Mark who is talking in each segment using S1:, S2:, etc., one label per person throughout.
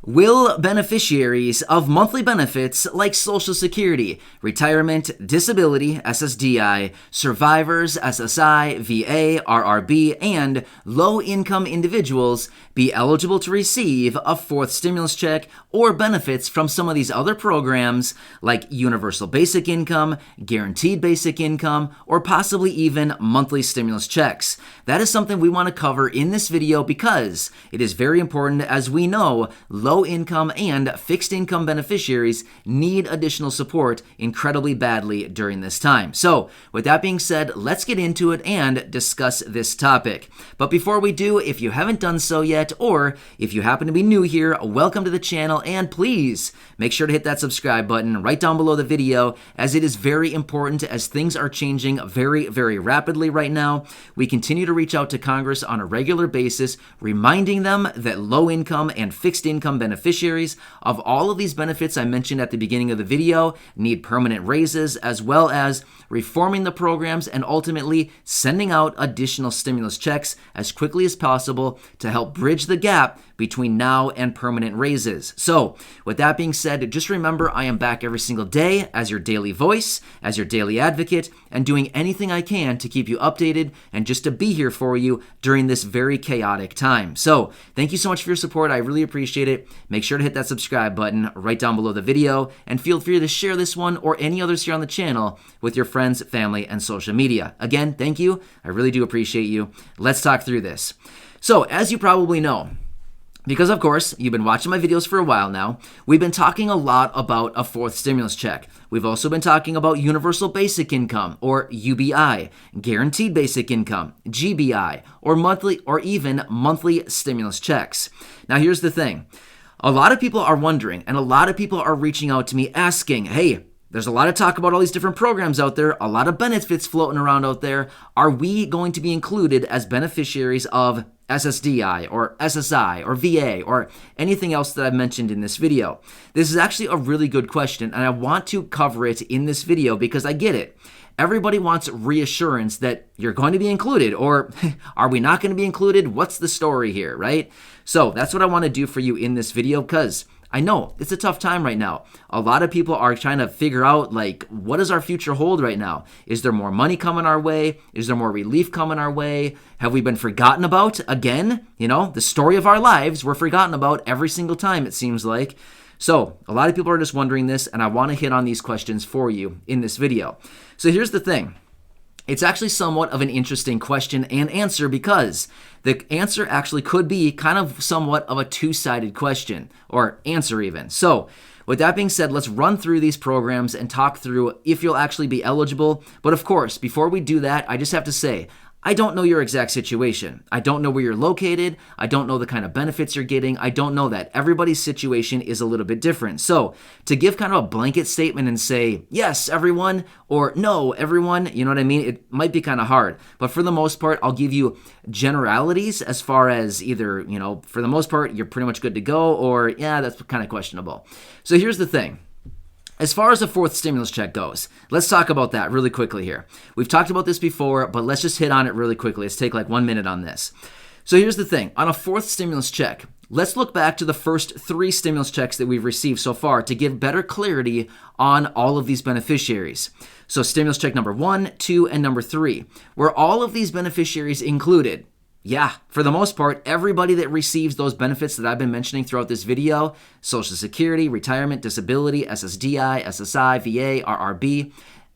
S1: Will beneficiaries of monthly benefits like Social Security, retirement, disability, SSDI, survivors, SSI, VA, RRB, and low-income individuals be eligible to receive a fourth stimulus check or benefits from some of these other programs like universal basic income, guaranteed basic income, or possibly even monthly stimulus checks? That is something we want to cover in this video because it is very important. As we know, low-income and fixed-income beneficiaries need additional support incredibly badly during this time. So, with that being said, let's get into it and discuss this topic. But before we do, if you haven't done so yet, or if you happen to be new here, welcome to the channel, and please make sure to hit that subscribe button right down below the video, as it is very important as things are changing very, very rapidly right now. We continue to reach out to Congress on a regular basis, reminding them that low-income and fixed-income beneficiaries of all of these benefits I mentioned at the beginning of the video need permanent raises, as well as reforming the programs and ultimately sending out additional stimulus checks as quickly as possible to help bridge the gap between now and permanent raises. So, with that being said, just remember I am back every single day as your daily voice, as your daily advocate, and doing anything I can to keep you updated and just to be here for you during this very chaotic time. So, thank you so much for your support. I really appreciate it. Make sure to hit that subscribe button right down below the video, and feel free to share this one or any others here on the channel with your friends, family, and social media. Again, thank you. I really do appreciate you. Let's talk through this. So, as you probably know, because of course, you've been watching my videos for a while now, we've been talking a lot about a fourth stimulus check. We've also been talking about universal basic income, or UBI, guaranteed basic income, GBI, or monthly or even monthly stimulus checks. Now here's the thing. A lot of people are wondering, and a lot of people are reaching out to me asking, hey, there's a lot of talk about all these different programs out there, a lot of benefits floating around out there. Are we going to be included as beneficiaries of SSDI or SSI or VA or anything else that I've mentioned in this video? This is actually a really good question, and I want to cover it in this video because I get it. Everybody wants reassurance that you're going to be included, or are we not going to be included? What's the story here, right? So that's what I want to do for you in this video, because I know it's a tough time right now. A lot of people are trying to figure out, like, what does our future hold right now? Is there more money coming our way? Is there more relief coming our way? Have we been forgotten about again? You know, the story of our lives, we're forgotten about every single time, it seems like. So a lot of people are just wondering this, and I want to hit on these questions for you in this video. So here's the thing. It's actually somewhat of an interesting question and answer, because the answer actually could be kind of somewhat of a two-sided question, or answer even. So with that being said, let's run through these programs and talk through if you'll actually be eligible. But of course, before we do that, I just have to say, I don't know your exact situation. I don't know where you're located. I don't know the kind of benefits you're getting. I don't know that. Everybody's situation is a little bit different. So to give kind of a blanket statement and say, yes, everyone, or no, everyone, you know what I mean? It might be kind of hard. But for the most part, I'll give you generalities as far as either, you know, for the most part, you're pretty much good to go, or yeah, that's kind of questionable. So here's the thing. As far as the fourth stimulus check goes, let's talk about that really quickly here. We've talked about this before, but let's just hit on it really quickly. Let's take like 1 minute on this. So here's the thing. On a fourth stimulus check, let's look back to the first 3 stimulus checks that we've received so far to give better clarity on all of these beneficiaries. So stimulus check number 1, 2, and number 3. Were all of these beneficiaries included? Yeah, for the most part, everybody that receives those benefits that I've been mentioning throughout this video, Social Security, retirement, disability, SSDI, SSI, VA, RRB,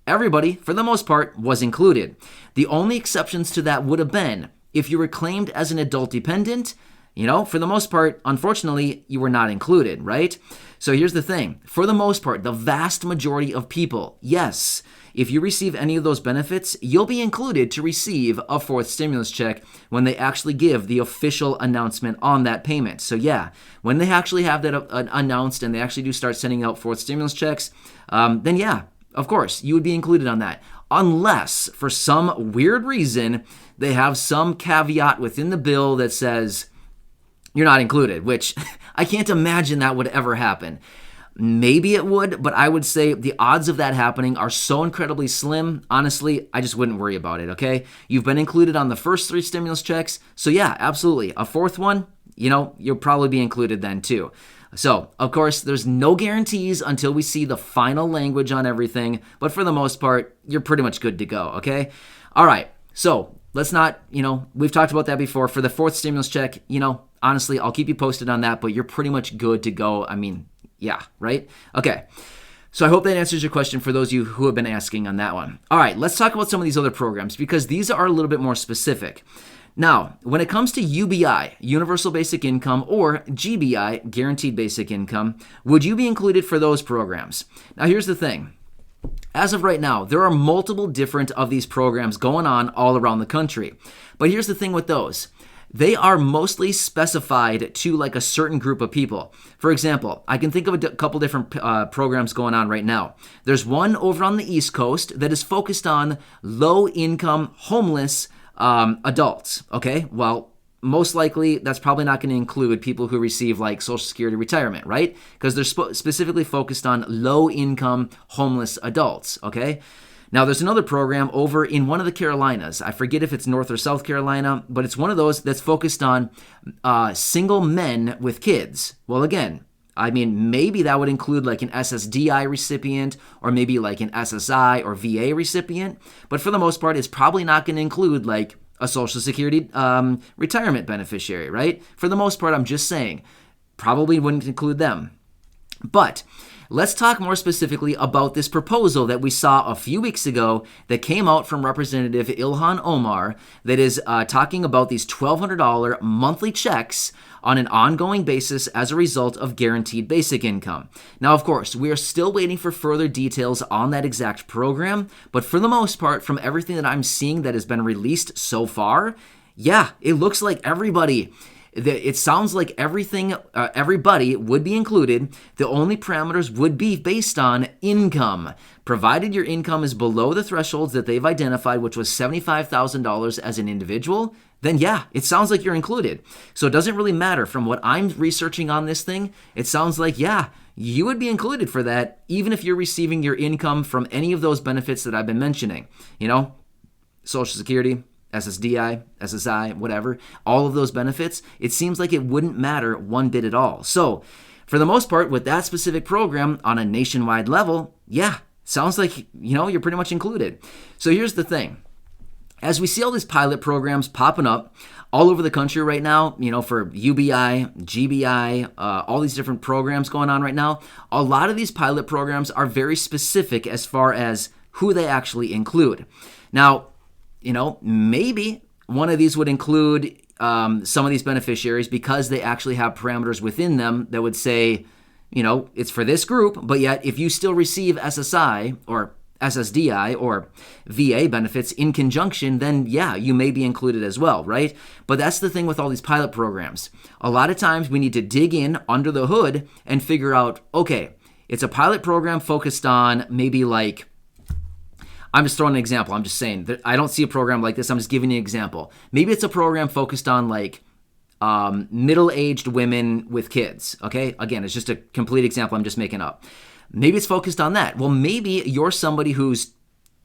S1: everybody, for the most part, was included. The only exceptions to that would have been if you were claimed as an adult dependent. You know, for the most part, unfortunately, you were not included, right? So here's the thing. For the most part, the vast majority of people, yes, if you receive any of those benefits, you'll be included to receive a fourth stimulus check when they actually give the official announcement on that payment. So yeah, when they actually have that announced and they actually do start sending out fourth stimulus checks, then yeah, of course, you would be included on that. Unless, for some weird reason, they have some caveat within the bill that says you're not included, which I can't imagine that would ever happen. Maybe it would, but I would say the odds of that happening are so incredibly slim. Honestly, I just wouldn't worry about it, okay? You've been included on the first 3 stimulus checks, so yeah, absolutely. A fourth one, you'll probably be included then too. So, of course, there's no guarantees until we see the final language on everything, but for the most part, you're pretty much good to go, okay? All right, so let's not, we've talked about that before. For the fourth stimulus check, honestly, I'll keep you posted on that, but you're pretty much good to go. I mean, yeah, right? Okay. So I hope that answers your question for those of you who have been asking on that one. All right, let's talk about some of these other programs because these are a little bit more specific. Now, when it comes to UBI, Universal Basic Income, or GBI, Guaranteed Basic Income, would you be included for those programs? Now, here's the thing. As of right now, there are multiple different of these programs going on all around the country. But here's the thing with those. They are mostly specified to like a certain group of people. For example, I can think of a couple different programs going on right now. There's one over on the East Coast that is focused on low-income, homeless adults. Okay, well, most likely that's probably not going to include people who receive like Social Security retirement, right? Because they're specifically focused on low-income, homeless adults. Okay. Now, there's another program over in one of the Carolinas. I forget if it's North or South Carolina, but it's one of those that's focused on single men with kids. Well, again, I mean, maybe that would include like an SSDI recipient or maybe like an SSI or VA recipient. But for the most part, it's probably not going to include like a Social Security retirement beneficiary, right? For the most part, I'm just saying, probably wouldn't include them. But let's talk more specifically about this proposal that we saw a few weeks ago that came out from Representative Ilhan Omar that is talking about these $1,200 monthly checks on an ongoing basis as a result of guaranteed basic income. Now, of course, we are still waiting for further details on that exact program, but for the most part, from everything that I'm seeing that has been released so far, yeah, it looks like everybody. It sounds like everybody would be included. The only parameters would be based on income. Provided your income is below the thresholds that they've identified, which was $75,000 as an individual, then yeah, it sounds like you're included. So it doesn't really matter. From what I'm researching on this thing, it sounds like, yeah, you would be included for that, even if you're receiving your income from any of those benefits that I've been mentioning. Social Security, SSDI, SSI, whatever, all of those benefits, it seems like it wouldn't matter one bit at all. So for the most part, with that specific program on a nationwide level, yeah, sounds like, you're pretty much included. So here's the thing. As we see all these pilot programs popping up all over the country right now, for UBI, GBI, all these different programs going on right now, a lot of these pilot programs are very specific as far as who they actually include. Now, maybe one of these would include some of these beneficiaries because they actually have parameters within them that would say, it's for this group, but yet if you still receive SSI or SSDI or VA benefits in conjunction, then yeah, you may be included as well, right? But that's the thing with all these pilot programs. A lot of times we need to dig in under the hood and figure out, okay, it's a pilot program focused on maybe like, I'm just throwing an example. I'm just saying that I don't see a program like this. I'm just giving you an example. Maybe it's a program focused on like middle-aged women with kids. Okay. Again, it's just a complete example I'm just making up. Maybe it's focused on that. Well, maybe you're somebody who's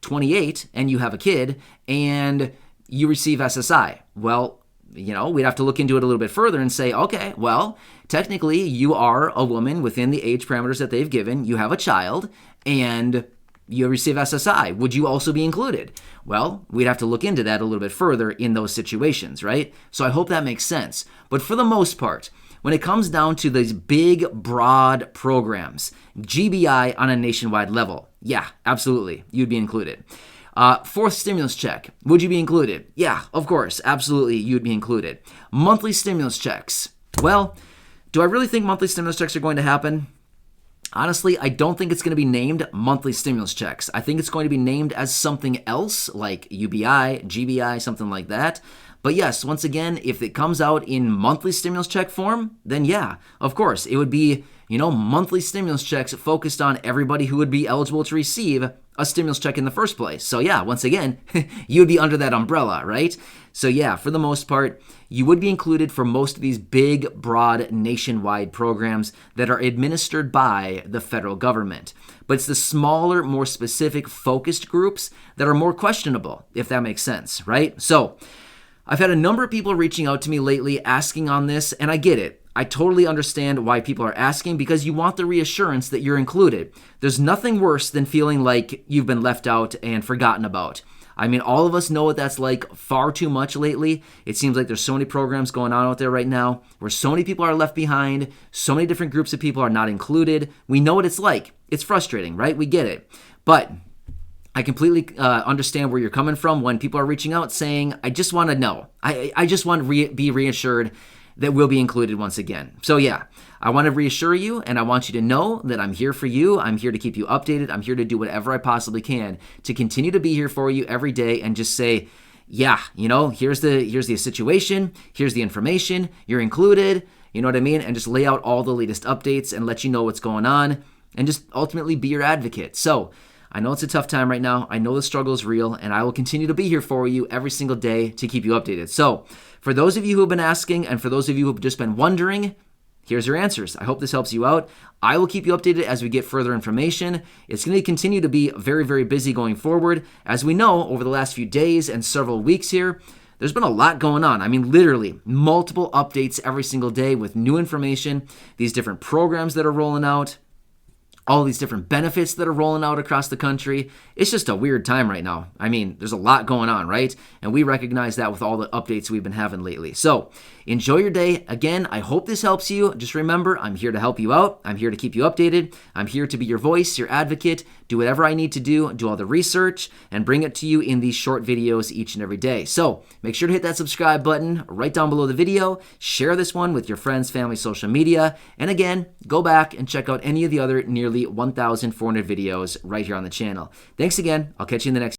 S1: 28 and you have a kid and you receive SSI. Well, we'd have to look into it a little bit further and say, okay, well, technically you are a woman within the age parameters that they've given. You have a child and you receive SSI. Would you also be included? Well, we'd have to look into that a little bit further in those situations, right? So I hope that makes sense. But for the most part, when it comes down to these big, broad programs, GBI on a nationwide level, yeah, absolutely, you'd be included. Fourth stimulus check, would you be included? Yeah, of course, absolutely, you'd be included. Monthly stimulus checks. Well, do I really think monthly stimulus checks are going to happen? Honestly, I don't think it's going to be named monthly stimulus checks. I think it's going to be named as something else like UBI, GBI, something like that. But yes, once again, if it comes out in monthly stimulus check form, then yeah, of course, it would be, monthly stimulus checks focused on everybody who would be eligible to receive a stimulus check in the first place. So yeah, once again, you would be under that umbrella, right? So yeah, for the most part, you would be included for most of these big, broad, nationwide programs that are administered by the federal government. But it's the smaller, more specific, focused groups that are more questionable, if that makes sense, right? So I've had a number of people reaching out to me lately asking on this, and I get it. I totally understand why people are asking, because you want the reassurance that you're included. There's nothing worse than feeling like you've been left out and forgotten about. I mean, all of us know what that's like far too much lately. It seems like there's so many programs going on out there right now where so many people are left behind, so many different groups of people are not included. We know what it's like. It's frustrating, right? We get it. But I completely understand where you're coming from when people are reaching out saying, I just want to know. I just want to be reassured that we'll be included once again. So yeah, I want to reassure you, and I want you to know that I'm here for you. I'm here to keep you updated. I'm here to do whatever I possibly can to continue to be here for you every day and just say, yeah, here's the situation, here's the information, you're included, you know what I mean? And just lay out all the latest updates and let you know what's going on and just ultimately be your advocate. So I know it's a tough time right now. I know the struggle is real, and I will continue to be here for you every single day to keep you updated. So for those of you who have been asking, and for those of you who have just been wondering, here's your answers. I hope this helps you out. I will keep you updated as we get further information. It's going to continue to be very, very busy going forward. As we know, over the last few days and several weeks here, there's been a lot going on. I mean, literally multiple updates every single day with new information, these different programs that are rolling out, all these different benefits that are rolling out across the country. It's just a weird time right now. I mean, there's a lot going on, right? And we recognize that with all the updates we've been having lately. So enjoy your day. Again, I hope this helps you. Just remember, I'm here to help you out. I'm here to keep you updated. I'm here to be your voice, your advocate, do whatever I need to do all the research, and bring it to you in these short videos each and every day. So make sure to hit that subscribe button right down below the video. Share this one with your friends, family, social media. And again, go back and check out any of the other nearly 1,400 videos right here on the channel. Thanks again. I'll catch you in the next